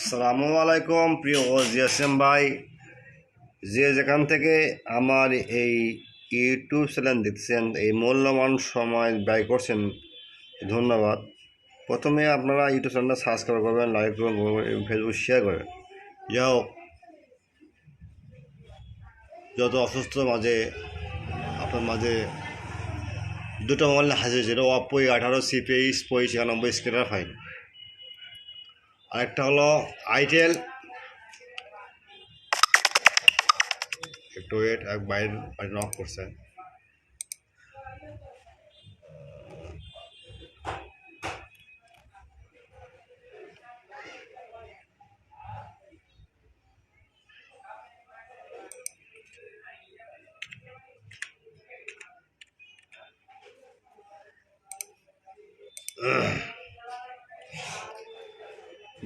আসসালামু আলাইকুম প্রিয় জিএসএম ভাই, যে যেখান থেকে আমার এই ইউটিউব চ্যানেল দেখছেন, এই মূল্যবান সময় ব্যয় করছেন, ধন্যবাদ। প্রথমে আপনারা ইউটিউব চ্যানেলটা সাবস্ক্রাইব করবেন, লাইক করবেন, ফেসবুক শেয়ার করবেন। যাই হোক, যত অসুস্থ মাঝে আপনার মাঝে দুটো মোবাইল হাজির হয়েছিল, Oppo A18 C683L scanner file, আরেকটা হলো আইটেল, একটু ওয়েট, এক বাইরে নক করছে।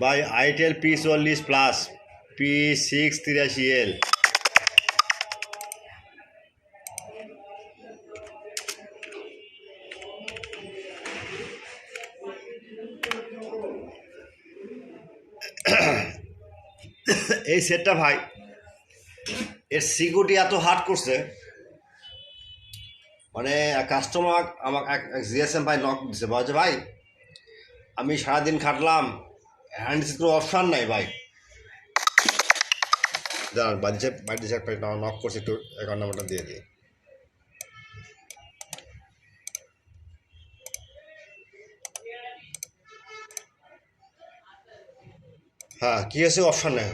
ভাই আইটেল P40 P683L, এই সেটটা ভাই, এর সিকিউরিটি এত হার্ড করছে, মানে কাস্টমার আমাকে এক জিএসএম ভাই নক দিচ্ছে, বলছে ভাই আমি সারাদিন খাটলাম, হ্যান্ড কোনো অপশান নাই ভাই। দাঁড়ান, বাড়িতে একটা নক করছে, একটু অ্যাকাউন্ট নাম্বারটা দিয়ে দিই। হ্যাঁ, কী আছে, অপশান নেই,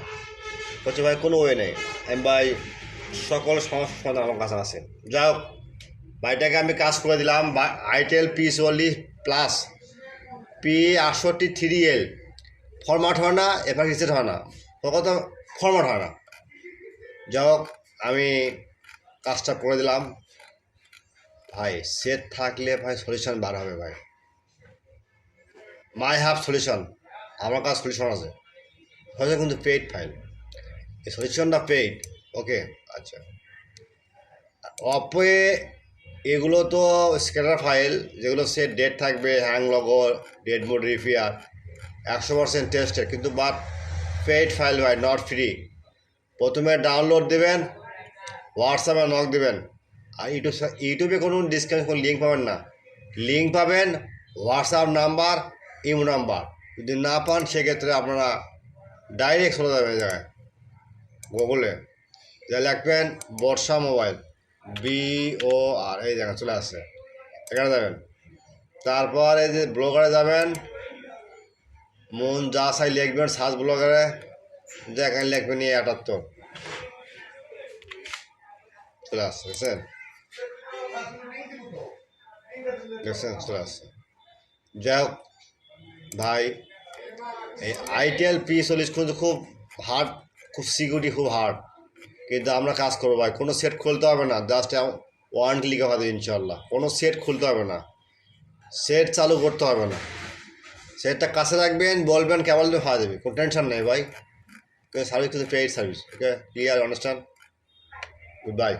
বলছে ভাই কোনো ওয়ে নেই। আমি ভাই সকল সমস্যার সমাধান আমার কাছে আছে। যাই হোক, ভাইটাকে আমি কাজ করে দিলাম। আইটেল P40 P683L ফরম্যাট হয় না, এবার রিসেট হয় না, কত ফরম্যাট হয় না। যাই হোক, আমি কাজটা করে দিলাম ভাই। সেট থাকলে ভাই সলিউশন বার হবে ভাই। মাই হ্যাভ সলিউশন, আমার কাছে সলিউশন আছে, হয়তো কিন্তু পেইড ফাইল, এই সলিউশনটা পেইড। ওকে, আচ্ছা। অপোয়ে এগুলো তো স্ক্যানার ফাইল, যেগুলো সেট ডেট থাকবে, hang logo, dead mode repair, 100% tested, কিন্তু বাট পেইড ফাইল ভাই, নট ফ্রি। প্রথমে ডাউনলোড দেবেন, হোয়াটসঅ্যাপে নক দেবেন, আর ইউটিউবে কোনো ডিসকাউন্ট কোনো লিঙ্ক পাবেন না। লিঙ্ক পাবেন হোয়াটসঅ্যাপ নাম্বার, ইমো নাম্বার। যদি না পান সেক্ষেত্রে আপনারা ডাইরেক্ট চলে যাবেন এই জায়গায়, গুগলে যা লিখবেন বর্ষা মোবাইল, BOR, এই জায়গায় চলে আসছে, এখানে যাবেন। তারপর এই যে ব্লগারে যাবেন, মন যা চাই লিখবেন সার্চ ব্লগারে, যে এখানে লিখবেন 78, চলে আসছে, দেখছেন দেখছেন, চলে আসছে। যাই হোক ভাই, এই আইটেল P40 কিন্তু খুব হার্ড, খুব সিকিউরিটি খুব হার্ড, কিন্তু আমরা কাজ করবো ভাই। কোনো সেট খুলতে হবে না, জাস্ট ওয়ারেন্টি লিখে হবে ইনশাল্লাহ। কোনো সেট খুলতে হবে না, সেট চালু করতে হবে না, সেটটা কাছে রাখবেন, বলবেন কেবল দিয়ে পাওয়া যাবে, কোনো টেনশন নেই ভাই। সার্ভিস কিন্তু পেইড সার্ভিস। ওকে, ক্লিয়ার, আন্ডারস্ট্যান্ড, গুড বাই।